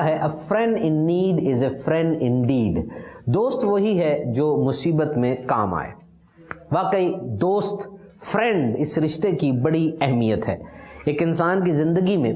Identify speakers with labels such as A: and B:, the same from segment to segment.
A: ہے a friend in need is a friend indeed. دوست وہی ہے جو مصیبت میں کام آئے. واقعی دوست فرینڈ اس رشتے کی بڑی اہمیت ہے ایک انسان کی زندگی میں.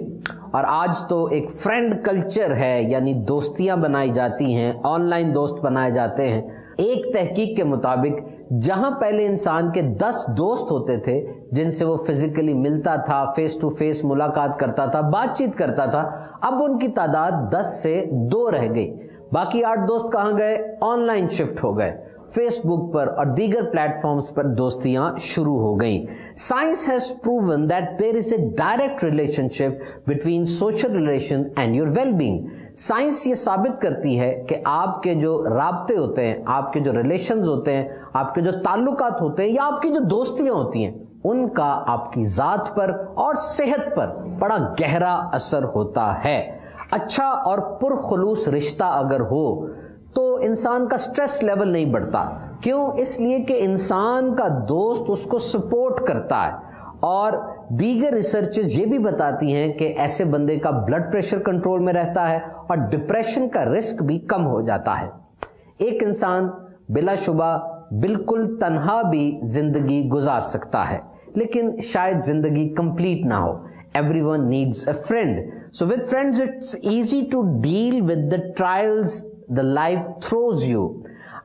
A: اور آج تو ایک فرینڈ کلچر ہے, یعنی دوستیاں بنائی جاتی ہیں, آن لائن دوست بنائے جاتے ہیں. ایک تحقیق کے مطابق جہاں پہلے انسان کے 10 دوست ہوتے تھے جن سے وہ فزیکلی ملتا تھا, فیس ٹو فیس ملاقات کرتا تھا, بات چیت کرتا تھا, اب ان کی تعداد 10 سے 2 رہ گئی. باقی 8 دوست کہاں گئے؟ آن لائن شفٹ ہو گئے. فیس بک پر اور دیگر پلیٹ فارمز پر دوستیاں شروع ہو گئیں. Science has proven that there is a direct relationship between social relation and your well being. Science یہ ثابت کرتی ہے کہ آپ کے جو رابطے ہوتے ہیں, آپ کے جو ریلیشنز ہوتے ہیں, آپ کے جو تعلقات ہوتے ہیں, یا آپ کی جو دوستیاں ہوتی ہیں, ان کا آپ کی ذات پر اور صحت پر بڑا گہرا اثر ہوتا ہے. اچھا اور پرخلوص رشتہ اگر ہو تو انسان کا سٹریس لیول نہیں بڑھتا. کیوں؟ اس لیے کہ انسان کا دوست اس کو سپورٹ کرتا ہے. اور دیگر ریسرچز یہ بھی بتاتی ہیں کہ ایسے بندے کا بلڈ پریشر کنٹرول میں رہتا ہے اور ڈپریشن کا رسک بھی کم ہو جاتا ہے. ایک انسان بلا شبہ بالکل تنہا بھی زندگی گزار سکتا ہے, لیکن شاید زندگی کمپلیٹ نہ ہو. Everyone needs a friend. So with friends it's easy to deal with the trials the life throws you.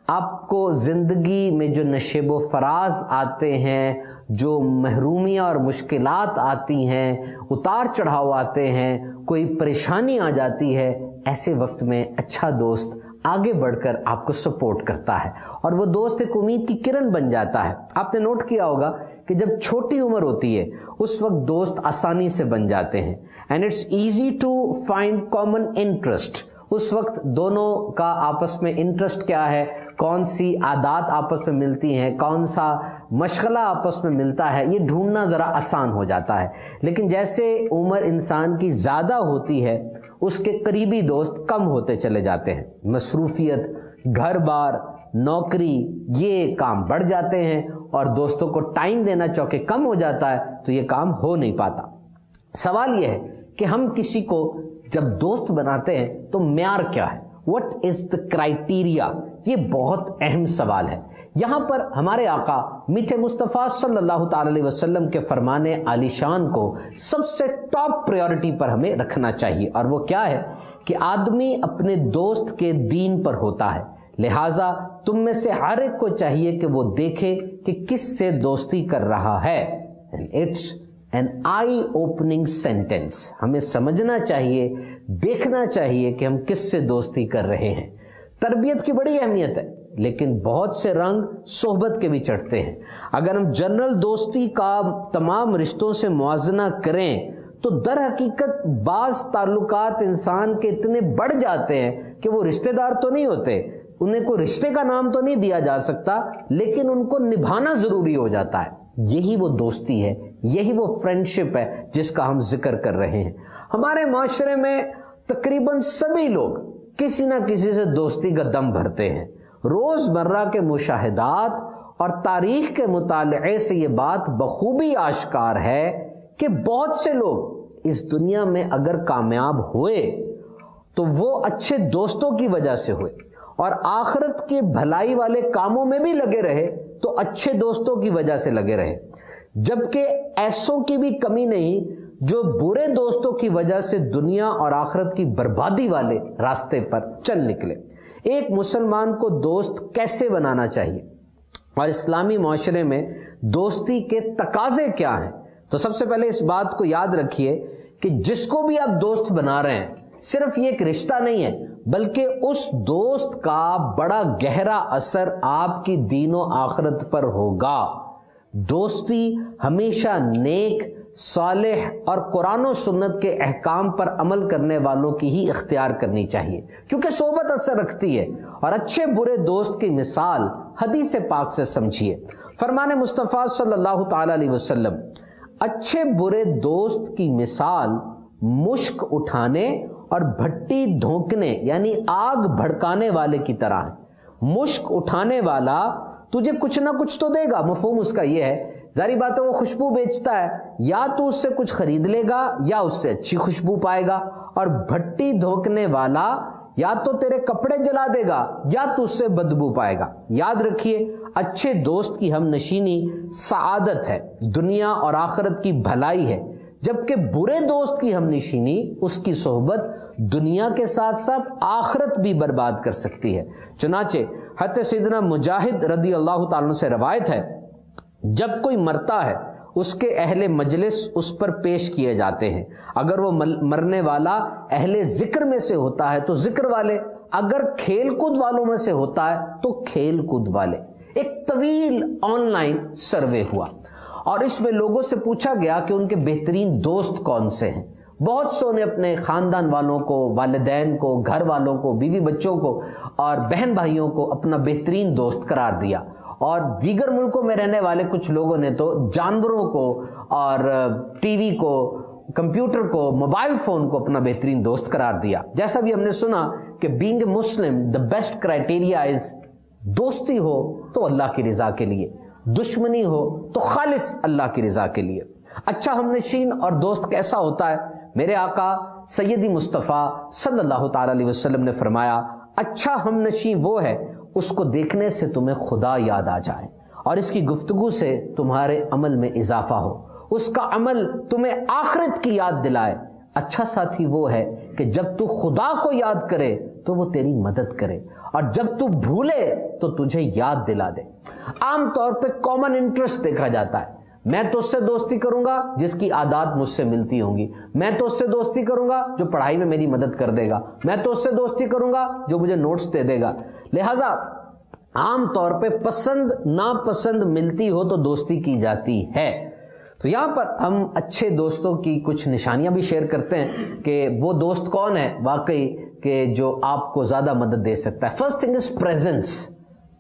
A: آپ کو زندگی میں جو نشیب و فراز آتے ہیں, جو محرومیاں اور مشکلات آتی ہیں, اتار چڑھاؤ آتے ہیں, کوئی پریشانی آ جاتی ہے, ایسے وقت میں اچھا دوست آگے بڑھ کر آپ کو سپورٹ کرتا ہے, اور وہ دوست ایک امید کی کرن بن جاتا ہے. آپ نے نوٹ کیا ہوگا کہ جب چھوٹی عمر ہوتی ہے اس وقت دوست آسانی سے بن جاتے ہیں. And it's easy to find common interest. اس وقت دونوں کا آپس میں انٹرسٹ کیا ہے, کون سی عادات آپس میں ملتی ہیں, کون سا مشغلہ آپس میں ملتا ہے, یہ ڈھونڈنا ذرا آسان ہو جاتا ہے. لیکن جیسے عمر انسان کی زیادہ ہوتی ہے اس کے قریبی دوست کم ہوتے چلے جاتے ہیں. مصروفیت, گھر بار, نوکری, یہ کام بڑھ جاتے ہیں, اور دوستوں کو ٹائم دینا چونکہ کم ہو جاتا ہے تو یہ کام ہو نہیں پاتا. سوال یہ ہے کہ ہم کسی کو جب دوست بناتے ہیں تو معیار کیا ہے؟ What is the criteria؟ یہ بہت اہم سوال ہے. یہاں پر ہمارے آقا میٹھے مصطفیٰ صلی اللہ تعالی علیہ وسلم کے فرمان عالی شان کو سب سے ٹاپ پریورٹی پر ہمیں رکھنا چاہیے, اور وہ کیا ہے کہ آدمی اپنے دوست کے دین پر ہوتا ہے. لہٰذا تم میں سے ہر ایک کو چاہیے کہ وہ دیکھے کہ کس سے دوستی کر رہا ہے. It's an eye opening sentence. ہمیں سمجھنا چاہیے, دیکھنا چاہیے کہ ہم کس سے دوستی کر رہے ہیں. تربیت کی بڑی اہمیت ہے, لیکن بہت سے رنگ صحبت کے بھی چڑھتے ہیں. اگر ہم جنرل دوستی کا تمام رشتوں سے موازنہ کریں تو در حقیقت بعض تعلقات انسان کے اتنے بڑھ جاتے ہیں کہ وہ رشتہ دار تو نہیں ہوتے, انہیں کوئی رشتے کا نام تو نہیں دیا جا سکتا, لیکن ان کو نبھانا ضروری ہو جاتا ہے. یہی وہ دوستی ہے, یہی وہ فرینڈشپ ہے جس کا ہم ذکر کر رہے ہیں. ہمارے معاشرے میں تقریباً سبھی لوگ کسی نہ کسی سے دوستی کا دم بھرتے ہیں. روز مرہ کے مشاہدات اور تاریخ کے مطالعے سے یہ بات بخوبی آشکار ہے کہ بہت سے لوگ اس دنیا میں اگر کامیاب ہوئے تو وہ اچھے دوستوں کی وجہ سے ہوئے, اور آخرت کے بھلائی والے کاموں میں بھی لگے رہے تو اچھے دوستوں کی وجہ سے لگے رہے. جبکہ ایسوں کی بھی کمی نہیں جو برے دوستوں کی وجہ سے دنیا اور آخرت کی بربادی والے راستے پر چل نکلے. ایک مسلمان کو دوست کیسے بنانا چاہیے اور اسلامی معاشرے میں دوستی کے تقاضے کیا ہیں؟ تو سب سے پہلے اس بات کو یاد رکھیے کہ جس کو بھی آپ دوست بنا رہے ہیں صرف یہ ایک رشتہ نہیں ہے, بلکہ اس دوست کا بڑا گہرا اثر آپ کی دین و آخرت پر ہوگا. دوستی ہمیشہ نیک, صالح اور قرآن و سنت کے احکام پر عمل کرنے والوں کی ہی اختیار کرنی چاہیے, کیونکہ صحبت اثر رکھتی ہے. اور اچھے برے دوست کی مثال حدیث پاک سے سمجھیے. فرمان مصطفیٰ صلی اللہ تعالی علیہ وسلم, اچھے برے دوست کی مثال مشک اٹھانے اور بھٹی دھونکنے یعنی آگ بھڑکانے والے کی طرح ہے. مشک اٹھانے والا تجھے کچھ نہ کچھ تو دے گا, مفہوم اس کا یہ ہے, ظاہری بات ہے وہ خوشبو بیچتا ہے, یا تو اس سے کچھ خرید لے گا یا اس سے اچھی خوشبو پائے گا, اور بھٹی دھوکنے والا یا تو تیرے کپڑے جلا دے گا یا تو اس سے بدبو پائے گا۔ یاد رکھیے، اچھے دوست کی ہم نشینی سعادت ہے، دنیا اور آخرت کی بھلائی ہے، جبکہ برے دوست کی ہم نشینی، اس کی صحبت دنیا کے ساتھ ساتھ آخرت بھی برباد کر سکتی ہے۔ چنانچہ حضرت سیدنا مجاہد رضی اللہ تعالیٰ عنہ سے روایت ہے، جب کوئی مرتا ہے اس کے اہل مجلس اس پر پیش کیے جاتے ہیں، اگر وہ مرنے والا اہل ذکر میں سے ہوتا ہے تو ذکر والے، اگر کھیل کود والوں میں سے ہوتا ہے تو کھیل کود والے۔ ایک طویل آن لائن سروے ہوا اور اس میں لوگوں سے پوچھا گیا کہ ان کے بہترین دوست کون سے ہیں۔ بہت سو نے اپنے خاندان والوں کو، والدین کو، گھر والوں کو، بیوی بچوں کو اور بہن بھائیوں کو اپنا بہترین دوست قرار دیا، اور دیگر ملکوں میں رہنے والے کچھ لوگوں نے تو جانوروں کو اور ٹی وی کو، کمپیوٹر کو، موبائل فون کو اپنا بہترین دوست قرار دیا۔ جیسا بھی ہم نے سنا کہ being a Muslim the best criteria is, دوستی ہو تو اللہ کی رضا کے لیے، دشمنی ہو تو خالص اللہ کی رضا کے لیے۔ اچھا ہم نشین اور دوست کیسا ہوتا ہے؟ میرے آقا سیدی مصطفیٰ صلی اللہ تعالی علیہ وسلم نے فرمایا، اچھا ہم نشین وہ ہے اس کو دیکھنے سے تمہیں خدا یاد آ جائے اور اس کی گفتگو سے تمہارے عمل میں اضافہ ہو، اس کا عمل تمہیں آخرت کی یاد دلائے۔ اچھا ساتھی وہ ہے کہ جب تو خدا کو یاد کرے تو وہ تیری مدد کرے، اور جب تو بھولے تو تجھے یاد دلا دے۔ عام طور پہ کامن انٹرسٹ دیکھا جاتا ہے، میں تو اس سے دوستی کروں گا جس کی عادات مجھ سے ملتی ہوں گی، میں تو اس سے دوستی کروں گا جو پڑھائی میں میری مدد کر دے گا، میں تو اس سے دوستی کروں گا جو مجھے نوٹس دے دے گا۔ لہٰذا عام طور پہ پسند ناپسند ملتی ہو تو دوستی کی جاتی ہے۔ تو یہاں پر ہم اچھے دوستوں کی کچھ نشانیاں بھی شیئر کرتے ہیں کہ وہ دوست کون ہے واقعی کہ جو آپ کو زیادہ مدد دے سکتا ہے۔ فرسٹ تھنگ از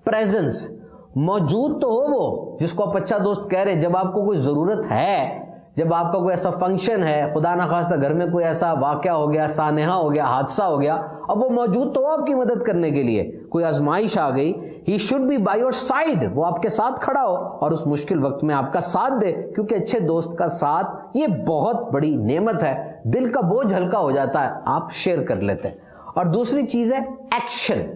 A: پریزنس، موجود تو ہو وہ جس کو آپ اچھا دوست کہہ رہے ہیں۔ جب آپ کو کوئی ضرورت ہے، جب آپ کا کوئی ایسا فنکشن ہے، خدا نخواستہ گھر میں کوئی ایسا واقعہ ہو گیا، سانحہ ہو گیا، حادثہ ہو گیا، اب وہ موجود تو ہو آپ کی مدد کرنے کے لیے۔ کوئی آزمائش آ گئی، he should be by your side, وہ آپ کے ساتھ کھڑا ہو اور اس مشکل وقت میں آپ کا ساتھ دے، کیونکہ اچھے دوست کا ساتھ یہ بہت بڑی نعمت ہے، دل کا بوجھ ہلکا ہو جاتا ہے، آپ شیئر کر لیتے ہیں۔ اور دوسری چیز ہے ایکشن۔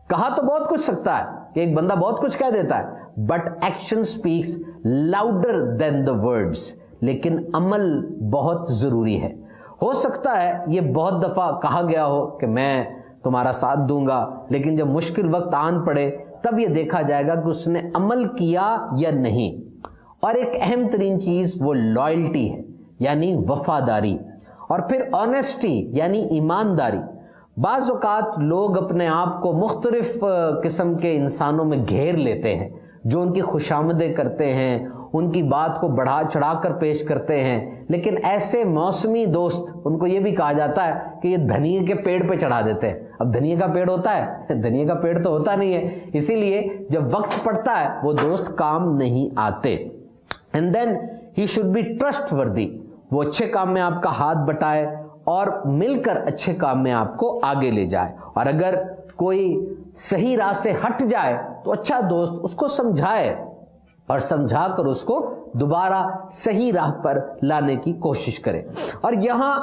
A: کہا تو بہت کچھ سکتا ہے کہ ایک بندہ بہت کچھ کہہ دیتا ہے، but action speaks louder than the words, لیکن عمل بہت ضروری ہے۔ ہو سکتا ہے یہ بہت دفعہ کہا گیا ہو کہ میں تمہارا ساتھ دوں گا، لیکن جب مشکل وقت آن پڑے تب یہ دیکھا جائے گا کہ اس نے عمل کیا یا نہیں۔ اور ایک اہم ترین چیز وہ لائلٹی ہے، یعنی وفاداری، اور پھر آنیسٹی یعنی ایمانداری۔ بعض اوقات لوگ اپنے آپ کو مختلف قسم کے انسانوں میں گھیر لیتے ہیں جو ان کی خوشامدیں کرتے ہیں، ان کی بات کو بڑھا چڑھا کر پیش کرتے ہیں، لیکن ایسے موسمی دوست، ان کو یہ بھی کہا جاتا ہے کہ یہ دھنیے کے پیڑ پہ چڑھا دیتے ہیں۔ اب دھنیے کا پیڑ ہوتا ہے؟ دھنیے کا پیڑ تو ہوتا نہیں ہے، اسی لیے جب وقت پڑتا ہے وہ دوست کام نہیں آتے۔ And then he should be trustworthy, وہ اچھے کام میں آپ کا ہاتھ بٹائے اور مل کر اچھے کام میں آپ کو آگے لے جائے، اور اگر کوئی صحیح راہ سے ہٹ جائے تو اچھا دوست اس کو سمجھائے اور سمجھا کر اس کو دوبارہ صحیح راہ پر لانے کی کوشش کرے۔ اور یہاں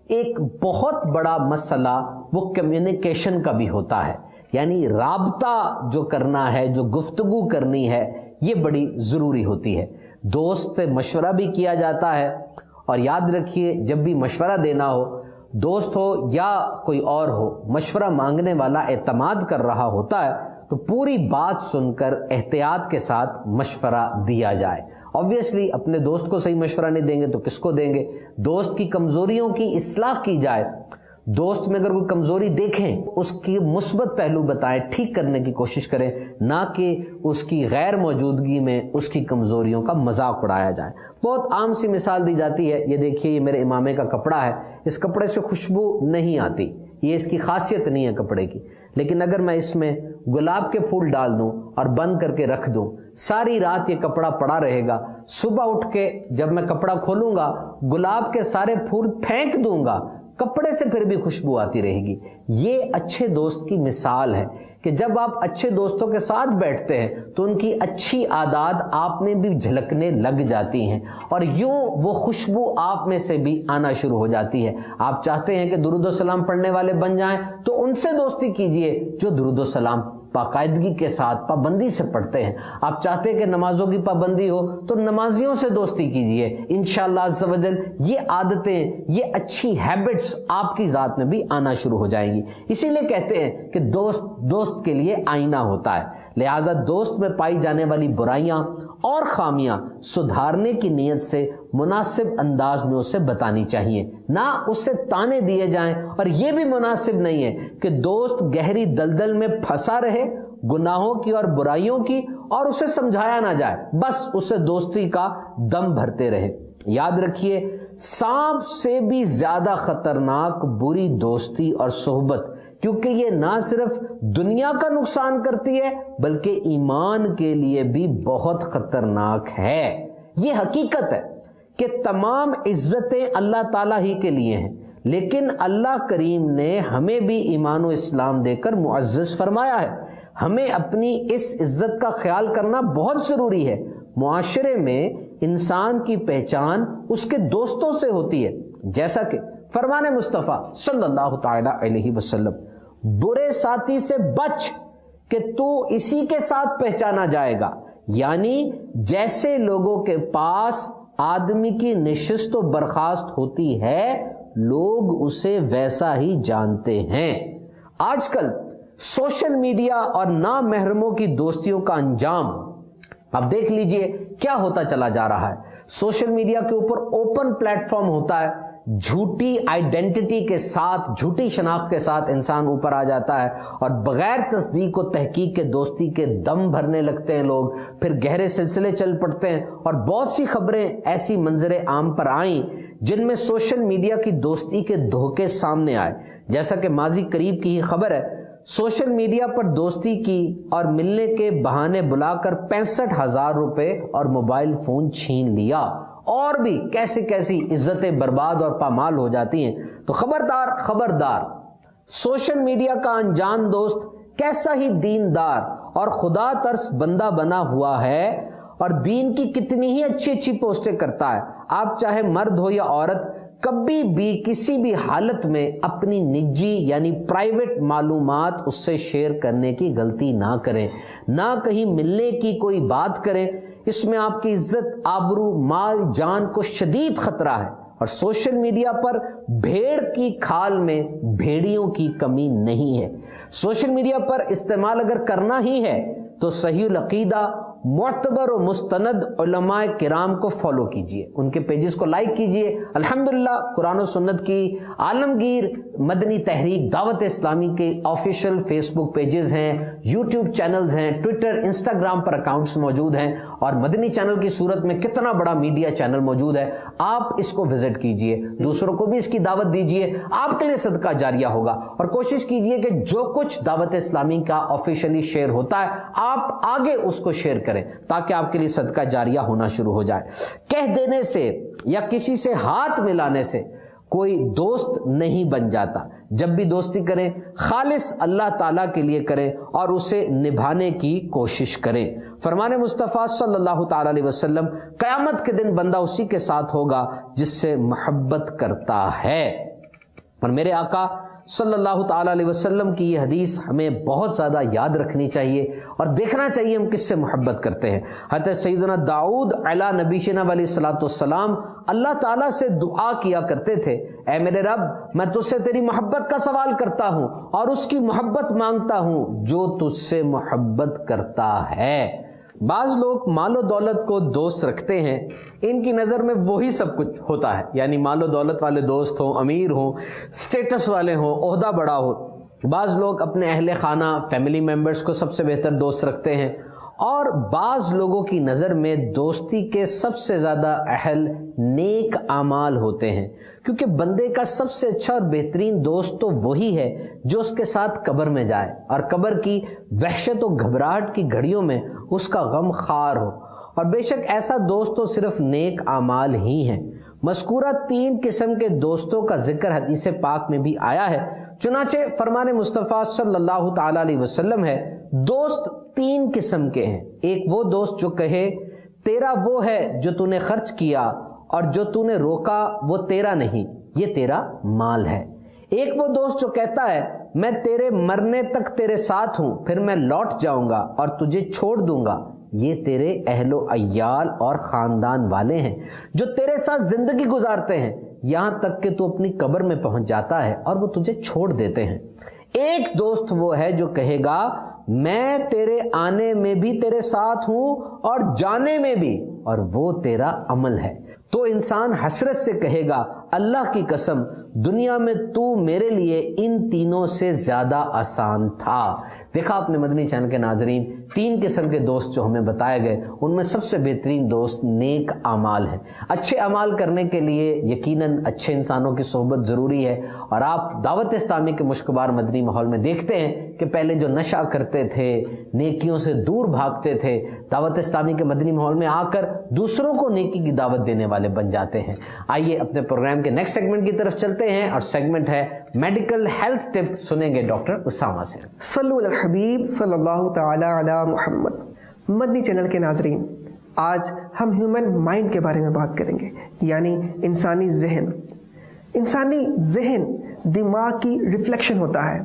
A: ایک بہت بڑا مسئلہ وہ کمیونیکیشن کا بھی ہوتا ہے، یعنی رابطہ جو کرنا ہے، جو گفتگو کرنی ہے، یہ بڑی ضروری ہوتی ہے۔ دوست سے مشورہ بھی کیا جاتا ہے، اور یاد رکھیے جب بھی مشورہ دینا ہو، دوست ہو یا کوئی اور ہو، مشورہ مانگنے والا اعتماد کر رہا ہوتا ہے تو پوری بات سن کر احتیاط کے ساتھ مشورہ دیا جائے۔ obviously اپنے دوست کو صحیح مشورہ نہیں دیں گے تو کس کو دیں گے؟ دوست کی کمزوریوں کی اصلاح کی جائے، دوست میں اگر کوئی کمزوری دیکھیں اس کی مثبت پہلو بتائیں، ٹھیک کرنے کی کوشش کریں، نہ کہ اس کی غیر موجودگی میں اس کی کمزوریوں کا مذاق اڑایا جائے۔ بہت عام سی مثال دی جاتی ہے، یہ دیکھیے یہ میرے امامے کا کپڑا ہے، اس کپڑے سے خوشبو نہیں آتی، یہ اس کی خاصیت نہیں ہے کپڑے کی، لیکن اگر میں اس میں گلاب کے پھول ڈال دوں اور بند کر کے رکھ دوں، ساری رات یہ کپڑا پڑا رہے گا، صبح اٹھ کے جب میں کپڑا کھولوں گا گلاب کے سارے پھول پھینک دوں گا، کپڑے سے پھر بھی خوشبو آتی رہے گی۔ یہ اچھے دوست کی مثال ہے کہ جب آپ اچھے دوستوں کے ساتھ بیٹھتے ہیں تو ان کی اچھی عادات آپ میں بھی جھلکنے لگ جاتی ہیں اور یوں وہ خوشبو آپ میں سے بھی آنا شروع ہو جاتی ہے۔ آپ چاہتے ہیں کہ درود و سلام پڑھنے والے بن جائیں تو ان سے دوستی کیجئے جو درود و سلام باقاعدگی کے ساتھ پابندی سے پڑھتے ہیں۔ آپ چاہتے ہیں کہ نمازوں کی پابندی ہو تو نمازیوں سے دوستی کیجئے، انشاءاللہ عز و جل یہ عادتیں، یہ اچھی ہیبٹس آپ کی ذات میں بھی آنا شروع ہو جائیں گی۔ اسی لیے کہتے ہیں کہ دوست کے لیے آئینہ ہوتا ہے، لہذا دوست میں پائی جانے والی برائیاں اور خامیاں سدھارنے کی نیت سے مناسب انداز میں اسے بتانی چاہیے، نہ اسے تانے دیے جائیں، اور یہ بھی مناسب نہیں ہے کہ دوست گہری دلدل میں پھنسا رہے گناہوں کی اور برائیوں کی اور اسے سمجھایا نہ جائے، بس اسے دوستی کا دم بھرتے رہے۔ یاد رکھیے، سانپ سے بھی زیادہ خطرناک بری دوستی اور صحبت، کیونکہ یہ نہ صرف دنیا کا نقصان کرتی ہے بلکہ ایمان کے لیے بھی بہت خطرناک ہے۔ یہ حقیقت ہے کہ تمام عزتیں اللہ تعالیٰ ہی کے لیے ہیں، لیکن اللہ کریم نے ہمیں بھی ایمان و اسلام دے کر معزز فرمایا ہے۔ ہمیں اپنی اس عزت کا خیال کرنا بہت ضروری ہے۔ معاشرے میں انسان کی پہچان اس کے دوستوں سے ہوتی ہے، جیسا کہ فرمان مصطفیٰ صلی اللہ تعالی علیہ وسلم، برے ساتھی سے بچ کہ تو اسی کے ساتھ پہچانا جائے گا، یعنی جیسے لوگوں کے پاس آدمی کی نشست و برخاست ہوتی ہے لوگ اسے ویسا ہی جانتے ہیں۔ آج کل سوشل میڈیا اور نامحرموں کی دوستیوں کا انجام اب دیکھ لیجئے کیا ہوتا چلا جا رہا ہے۔ سوشل میڈیا کے اوپر اوپن پلیٹ فارم ہوتا ہے، جھوٹی آئیڈینٹی کے ساتھ، جھوٹی شناخت کے ساتھ انسان اوپر آ جاتا ہے اور بغیر تصدیق و تحقیق کے دوستی کے دم بھرنے لگتے ہیں لوگ، پھر گہرے سلسلے چل پڑتے ہیں اور بہت سی خبریں ایسی منظر عام پر آئیں جن میں سوشل میڈیا کی دوستی کے دھوکے سامنے آئے، جیسا کہ ماضی قریب کی ہی خبر ہے۔ سوشل میڈیا پر دوستی کی اور ملنے کے بہانے بلا کر 65,000 روپے اور موبائل فون چھین لیا، اور بھی کیسی کیسی عزتیں برباد اور پامال ہو جاتی ہیں۔ تو خبردار خبردار، سوشل میڈیا کا انجان دوست کیسا ہی دیندار اور خدا ترس بندہ بنا ہوا ہے اور دین کی کتنی ہی اچھی اچھی پوسٹیں کرتا ہے۔ آپ چاہے مرد ہو یا عورت، کبھی بھی کسی بھی حالت میں اپنی نجی یعنی پرائیویٹ معلومات اس سے شیئر کرنے کی غلطی نہ کریں، نہ کہیں ملنے کی کوئی بات کریں، اس میں آپ کی عزت، آبرو، مال، جان کو شدید خطرہ ہے۔ اور سوشل میڈیا پر بھیڑ کی کھال میں بھیڑیوں کی کمی نہیں ہے۔ سوشل میڈیا پر استعمال اگر کرنا ہی ہے تو صحیح العقیدہ، معتبر و مستند علماء کرام کو فالو کیجئے، ان کے پیجز کو لائک کیجئے۔ الحمدللہ قرآن و سنت کی عالمگیر مدنی تحریک دعوت اسلامی کے آفیشیل فیس بک پیجز ہیں، یوٹیوب چینلز ہیں، ٹویٹر، انسٹاگرام پر اکاؤنٹس موجود ہیں، اور مدنی چینل کی صورت میں کتنا بڑا میڈیا چینل موجود ہے۔ آپ اس کو وزٹ کیجئے، دوسروں کو بھی اس کی دعوت دیجئے، آپ کے لیے صدقہ جاریہ ہوگا۔ اور کوشش کیجئے کہ جو کچھ دعوت اسلامی کا آفیشیلی شیئر ہوتا ہے آپ آگے اس کو شیئر کریں تاکہ آپ کے لیے صدقہ جاریہ ہونا شروع ہو جائے۔ کہہ دینے سے یا کسی سے ہاتھ ملانے سے کوئی دوست نہیں بن جاتا۔ جب بھی دوستی کریں خالص اللہ تعالیٰ کے لیے کریں اور اسے نبھانے کی کوشش کریں۔ فرمان مصطفیٰ صلی اللہ تعالیٰ علیہ وسلم، قیامت کے دن بندہ اسی کے ساتھ ہوگا جس سے محبت کرتا ہے۔ اور میرے آقا صلی اللہ تعالیٰ علیہ وسلم کی یہ حدیث ہمیں بہت زیادہ یاد رکھنی چاہیے اور دیکھنا چاہیے ہم کس سے محبت کرتے ہیں۔ حضرت سیدنا داؤد علیہ نبینا علیہ الصلوۃ والسلام اللہ تعالیٰ سے دعا کیا کرتے تھے، اے میرے رب، میں تجھ سے تیری محبت کا سوال کرتا ہوں اور اس کی محبت مانگتا ہوں جو تجھ سے محبت کرتا ہے۔ بعض لوگ مال و دولت کو دوست رکھتے ہیں، ان کی نظر میں وہی سب کچھ ہوتا ہے، یعنی مال و دولت والے دوست ہوں، امیر ہوں، سٹیٹس والے ہوں، عہدہ بڑا ہو۔ بعض لوگ اپنے اہل خانہ، فیملی ممبرز کو سب سے بہتر دوست رکھتے ہیں، اور بعض لوگوں کی نظر میں دوستی کے سب سے زیادہ اہل نیک اعمال ہوتے ہیں، کیونکہ بندے کا سب سے اچھا اور بہترین دوست تو وہی ہے جو اس کے ساتھ قبر میں جائے اور قبر کی وحشت و گھبراہٹ کی گھڑیوں میں اس کا غم خوار ہو۔ اور بے شک ایسا دوست تو صرف نیک اعمال ہی ہیں۔ مذکورہ 3 قسم کے دوستوں کا ذکر حدیث پاک میں بھی آیا ہے۔ چنانچہ فرمان مصطفیٰ صلی اللہ تعالی علیہ وسلم ہے، دوست 3 قسم کے ہیں۔ ایک وہ دوست جو کہے تیرا وہ ہے جو تو نے خرچ کیا، اور جو تو نے روکا وہ تیرا نہیں، یہ تیرا مال ہے۔ ایک وہ دوست جو کہتا ہے میں تیرے مرنے تک تیرے ساتھ ہوں، پھر میں لوٹ جاؤں گا اور تجھے چھوڑ دوں گا، یہ تیرے اہل و عیال اور خاندان والے ہیں جو تیرے ساتھ زندگی گزارتے ہیں یہاں تک کہ تو اپنی قبر میں پہنچ جاتا ہے اور وہ تجھے چھوڑ دیتے ہیں۔ ایک دوست وہ ہے جو کہے گا میں تیرے آنے میں بھی تیرے ساتھ ہوں اور جانے میں بھی، اور وہ تیرا عمل ہے۔ تو انسان حسرت سے کہے گا اللہ کی قسم دنیا میں تو میرے لیے ان تینوں سے زیادہ آسان تھا۔ دیکھا آپ نے مدنی چینل کے ناظرین، 3 قسم کے دوست جو ہمیں بتائے گئے ان میں سب سے بہترین دوست نیک اعمال ہیں۔ اچھے اعمال کرنے کے لیے یقیناً اچھے انسانوں کی صحبت ضروری ہے، اور آپ دعوت اسلامی کے مشکبار مدنی ماحول میں دیکھتے ہیں کہ پہلے جو نشہ کرتے تھے، نیکیوں سے دور بھاگتے تھے، دعوت اسلامی کے مدنی ماحول میں آ کر دوسروں کو نیکی کی دعوت دینے والے بن جاتے ہیں۔ آئیے اپنے پروگرام کے نیکسٹ سیگمنٹ کی طرف چلتے ہیں، اور سیگمنٹ ہے میڈیکل ہیلتھ ٹپ، سنیں گے ڈاکٹر اسامہ سے۔
B: صلو علی الحبیب صلی اللہ تعالی علی محمد۔ مدنی چینل کے ناظرین، آج ہم ہیومن مائنڈ کے بارے میں بات کریں گے، یعنی انسانی ذہن۔ انسانی ذہن دماغ کی ریفلیکشن ہوتا ہے،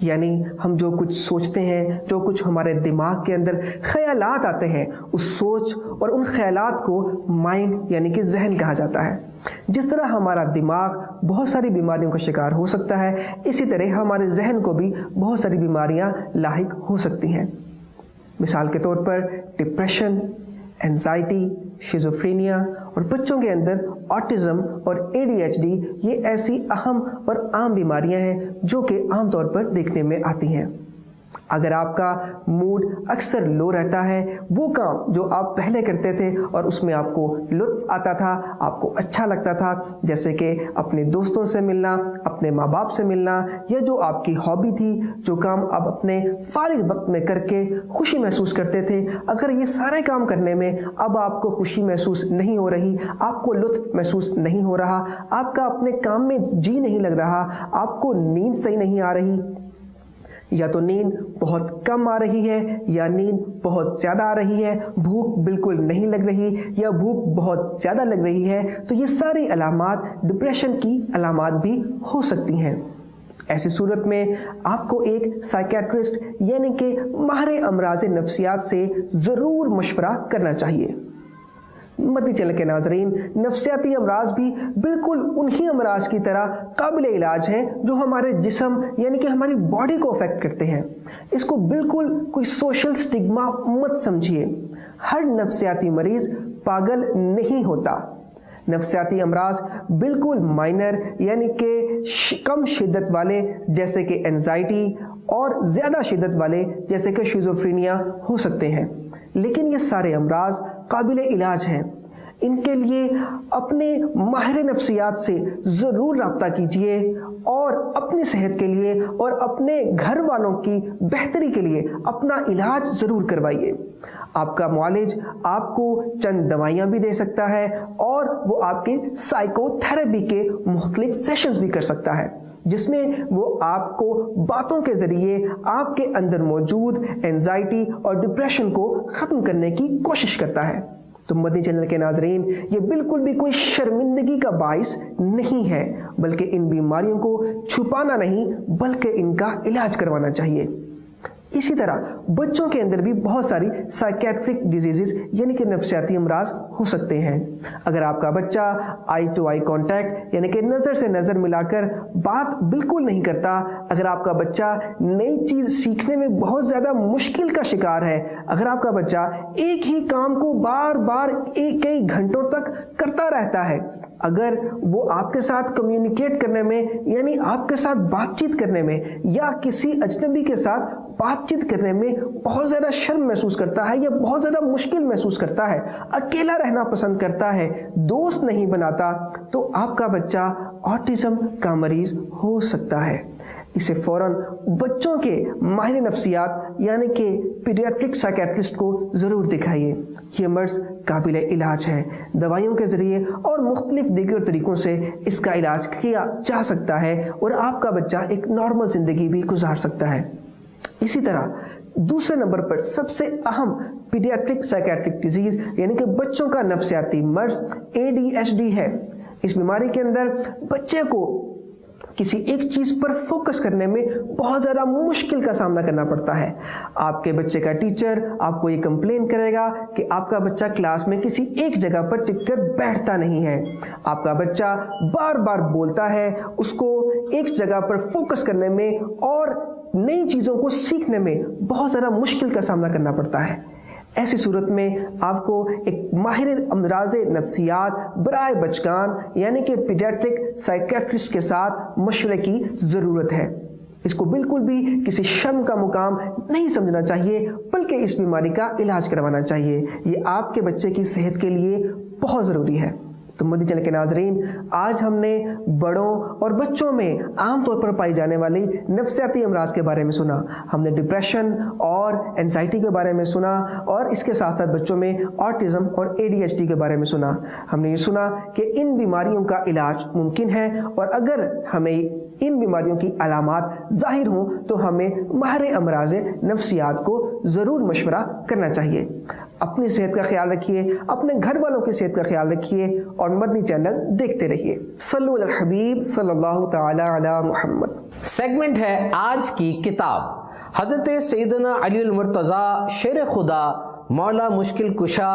B: یعنی ہم جو کچھ سوچتے ہیں، جو کچھ ہمارے دماغ کے اندر خیالات آتے ہیں، اس سوچ اور ان خیالات کو مائنڈ یعنی کہ ذہن کہا جاتا ہے۔ جس طرح ہمارا دماغ بہت ساری بیماریوں کا شکار ہو سکتا ہے، اسی طرح ہمارے ذہن کو بھی بہت ساری بیماریاں لاحق ہو سکتی ہیں۔ مثال کے طور پر ڈپریشن، اینزائٹی، شیزوفرینیا، اور بچوں کے اندر آٹزم اور ADHD، یہ ایسی اہم اور عام بیماریاں ہیں جو کہ عام طور پر دیکھنے میں آتی ہیں۔ اگر آپ کا موڈ اکثر لو رہتا ہے، وہ کام جو آپ پہلے کرتے تھے اور اس میں آپ کو لطف آتا تھا، آپ کو اچھا لگتا تھا، جیسے کہ اپنے دوستوں سے ملنا، اپنے ماں باپ سے ملنا، یا جو آپ کی ہابی تھی، جو کام آپ اپنے فارغ وقت میں کر کے خوشی محسوس کرتے تھے، اگر یہ سارے کام کرنے میں اب آپ کو خوشی محسوس نہیں ہو رہی، آپ کو لطف محسوس نہیں ہو رہا، آپ کا اپنے کام میں جی نہیں لگ رہا، آپ کو نیند صحیح نہیں آ رہی، یا تو نیند بہت کم آ رہی ہے یا نیند بہت زیادہ آ رہی ہے، بھوک بالکل نہیں لگ رہی یا بھوک بہت زیادہ لگ رہی ہے، تو یہ ساری علامات ڈپریشن کی علامات بھی ہو سکتی ہیں۔ ایسی صورت میں آپ کو ایک سائیکیٹرسٹ یعنی کہ ماہر امراض نفسیات سے ضرور مشورہ کرنا چاہیے۔ مدنی چینل کے ناظرین، نفسیاتی امراض بھی بالکل انہی امراض کی طرح قابل علاج ہیں جو ہمارے جسم یعنی کہ ہماری باڈی کو افیکٹ کرتے ہیں۔ اس کو بالکل کوئی سوشل سٹگما مت سمجھیے۔ ہر نفسیاتی مریض پاگل نہیں ہوتا۔ نفسیاتی امراض بالکل مائنر یعنی کہ کم شدت والے جیسے کہ اینزائٹی، اور زیادہ شدت والے جیسے کہ شیزوفرینیا ہو سکتے ہیں، لیکن یہ سارے امراض قابل علاج ہیں۔ ان کے لیے اپنے ماہر نفسیات سے ضرور رابطہ کیجیے، اور اپنی صحت کے لیے اور اپنے گھر والوں کی بہتری کے لیے اپنا علاج ضرور کروائیے۔ آپ کا معالج آپ کو چند دوائیاں بھی دے سکتا ہے، اور وہ آپ کے سائیکو تھراپی کے مختلف سیشنز بھی کر سکتا ہے، جس میں وہ آپ کو باتوں کے ذریعے آپ کے اندر موجود اینزائٹی اور ڈپریشن کو ختم کرنے کی کوشش کرتا ہے۔ تو مدنی چینل کے ناظرین، یہ بالکل بھی کوئی شرمندگی کا باعث نہیں ہے، بلکہ ان بیماریوں کو چھپانا نہیں بلکہ ان کا علاج کروانا چاہیے۔ اسی طرح بچوں کے اندر بھی بہت ساری سائیکیٹرک ڈیزیزز یعنی کہ نفسیاتی امراض ہو سکتے ہیں۔ اگر آپ کا بچہ آئی ٹو آئی کانٹیکٹ یعنی کہ نظر سے نظر ملا کر بات بالکل نہیں کرتا، اگر آپ کا بچہ نئی چیز سیکھنے میں بہت زیادہ مشکل کا شکار ہے، اگر آپ کا بچہ ایک ہی کام کو بار بار کئی گھنٹوں تک کرتا رہتا ہے، اگر وہ آپ کے ساتھ کمیونیکیٹ کرنے میں یعنی آپ کے ساتھ بات چیت کرنے میں یا کسی اجنبی کے ساتھ بات چیت کرنے میں بہت زیادہ شرم محسوس کرتا ہے یا بہت زیادہ مشکل محسوس کرتا ہے، اکیلا رہنا پسند کرتا ہے، دوست نہیں بناتا، تو آپ کا بچہ آٹزم کا مریض ہو سکتا ہے۔ اسے فوراً بچوں کے ماہر نفسیات یعنی کہ پیڈیاٹرک سائیکیٹرسٹ کو ضرور دکھائیے۔ یہ مرض قابل علاج ہے، دوائیوں کے ذریعے اور مختلف دیگر طریقوں سے اس کا علاج کیا جا سکتا ہے اور آپ کا بچہ ایک نارمل زندگی بھی گزار سکتا ہے۔ اسی طرح دوسرے نمبر پر سب سے اہم پیڈیاٹرک سائیکیٹرک ڈیزیز یعنی کہ بچوں کا نفسیاتی مرض ADHD ہے۔ اس بیماری کے اندر بچے کو کسی ایک چیز پر فوکس کرنے میں بہت زیادہ مشکل کا سامنا کرنا پڑتا ہے۔ آپ کے بچے کا ٹیچر آپ کو یہ کمپلین کرے گا کہ آپ کا بچہ کلاس میں کسی ایک جگہ پر ٹک کر بیٹھتا نہیں ہے، آپ کا بچہ بار بار بولتا ہے، اس کو ایک جگہ پر فوکس کرنے میں اور نئی چیزوں کو سیکھنے میں بہت زیادہ مشکل کا سامنا کرنا پڑتا ہے۔ ایسی صورت میں آپ کو ایک ماہر امراض نفسیات برائے بچگان یعنی کہ پیڈیاٹرک سائیکیٹرسٹ کے ساتھ مشورے کی ضرورت ہے۔ اس کو بالکل بھی کسی شرم کا مقام نہیں سمجھنا چاہیے، بلکہ اس بیماری کا علاج کروانا چاہیے۔ یہ آپ کے بچے کی صحت کے لیے بہت ضروری ہے۔ تو مدنی چینل کے ناظرین، آج ہم نے بڑوں اور بچوں میں عام طور پر پائی جانے والی نفسیاتی امراض کے بارے میں سنا۔ ہم نے ڈپریشن اور اینزائٹی کے بارے میں سنا اور اس کے ساتھ ساتھ بچوں میں آٹزم اور ADHD کے بارے میں سنا۔ ہم نے یہ سنا کہ ان بیماریوں کا علاج ممکن ہے اور اگر ہمیں ان بیماریوں کی علامات ظاہر ہوں تو ہمیں ماہر امراض نفسیات کو ضرور مشورہ کرنا چاہیے۔ اپنی صحت کا خیال رکھیے، اپنے گھر والوں کی صحت کا خیال رکھیے اور مدنی چینل دیکھتے رہیے۔ صلو علی الحبیب صلی اللہ تعالی علی محمد۔
A: سیگمنٹ ہے آج کی کتاب۔ حضرت سیدنا علی المرتضیٰ شیر خدا مولا مشکل کشا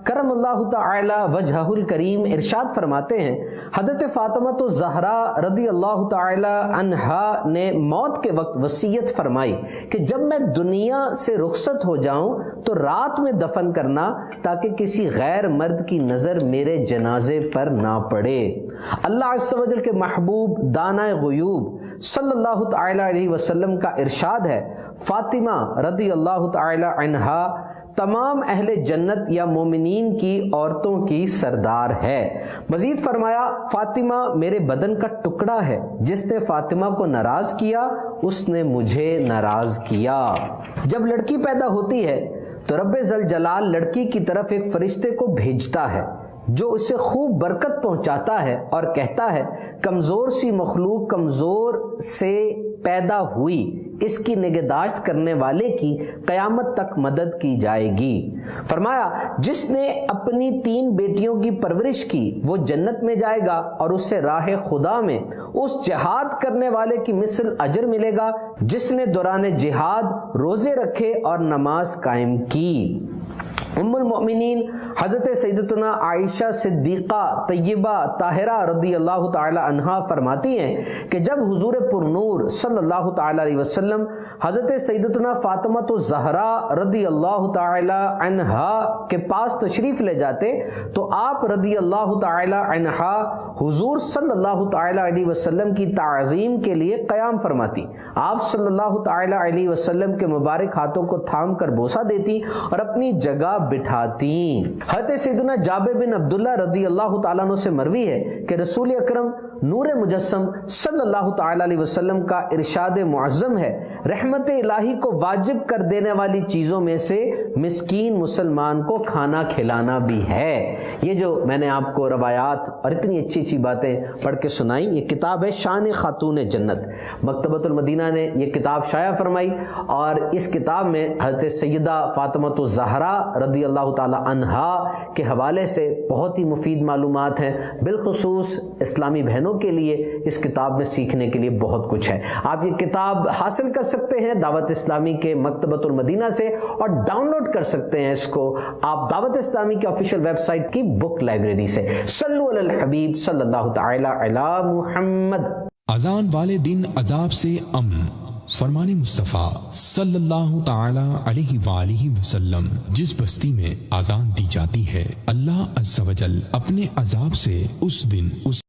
A: کرم اللہ تعالی وجہہ الکریم ارشاد فرماتے ہیں، حضرت فاطمہ الزہرا رضی اللہ تعالی عنہا نے موت کے وقت وصیت فرمائی کہ جب میں دنیا سے رخصت ہو جاؤں تو رات میں دفن کرنا تاکہ کسی غیر مرد کی نظر میرے جنازے پر نہ پڑے۔ اللہ عز و جل کے محبوب دانائے غیوب صلی اللہ تعالی علیہ وسلم کا ارشاد ہے، فاطمہ رضی اللہ تعالی عنہا تمام اہل جنت یا مومنین کی عورتوں کی سردار ہے۔ مزید فرمایا، فاطمہ میرے بدن کا ٹکڑا ہے، جس نے فاطمہ کو ناراض کیا اس نے مجھے ناراض کیا۔ جب لڑکی پیدا ہوتی ہے تو رب ذل جلال لڑکی کی طرف ایک فرشتے کو بھیجتا ہے جو اسے خوب برکت پہنچاتا ہے اور کہتا ہے، کمزور سی مخلوق کمزور سے پیدا ہوئی، اس کی نگہداشت کرنے والے کی قیامت تک مدد کی جائے گی۔ فرمایا، جس نے اپنی 3 بیٹیوں کی پرورش کی وہ جنت میں جائے گا اور اسے راہ خدا میں اس جہاد کرنے والے کی مثل اجر ملے گا جس نے دوران جہاد روزے رکھے اور نماز قائم کی۔ ام المؤمنین حضرت سیدتنا عائشہ صدیقہ طیبہ طاہرہ رضی اللہ تعالی عنہا فرماتی ہیں کہ جب حضور پرنور صلی اللہ تعالی علیہ وسلم حضرت سیدتنا فاطمہ الزہرا رضی اللہ تعالی عنہا کے پاس تشریف لے جاتے تو آپ رضی اللہ تعالی عنہا حضور صلی اللہ تعالی علیہ وسلم کی تعظیم کے لیے قیام فرماتی۔ آپ صلی اللہ تعالی علیہ وسلم کے مبارک ہاتھوں کو تھام کر بوسہ دیتی اور اپنی جگہ بٹھاتی۔ حضرت سیدنا جابر بن عبداللہ رضی اللہ تعالیٰ عنہ سے مروی ہے کہ رسول اکرم نور مجسم صلی اللہ تعالی علیہ وسلم کا ارشاد معظم ہے، رحمت الہی کو واجب کر دینے والی چیزوں میں سے مسکین مسلمان کو کھانا کھلانا بھی ہے۔ یہ جو میں نے آپ کو روایات اور اتنی اچھی اچھی باتیں پڑھ کے سنائی، یہ کتاب ہے شان خاتون جنت، مکتبۃ المدینہ نے یہ کتاب شائع فرمائی اور اس کتاب میں حضرت سیدہ فاطمہ الزہرا رضی اللہ تعالی عنہا کے حوالے سے بہت ہی مفید معلومات ہیں، بالخصوص اسلامی بہنوں کے لیے اس کتاب میں سیکھنے کے لیے بہت کچھ ہے۔ آپ یہ کتاب حاصل کر سکتے ہیں دعوت اسلامی کے مکتبۃ المدینہ سے اور ڈاؤن لوڈ کر سکتے ہیں اس کو آپ دعوت اسلامی کے آفیشیل ویب سائٹ کی بک لائبریری سے۔ صلو علی الحبیب صلی اللہ تعالی علی محمد۔
C: اذان والے دن عذاب سے امن، فرمان مصطفیٰ صلی اللہ تعالی علیہ وآلہ وسلم۔ جس بستی میں اذان دی جاتی ہے اللہ عز و جل اپنے عذاب سے اس دن اس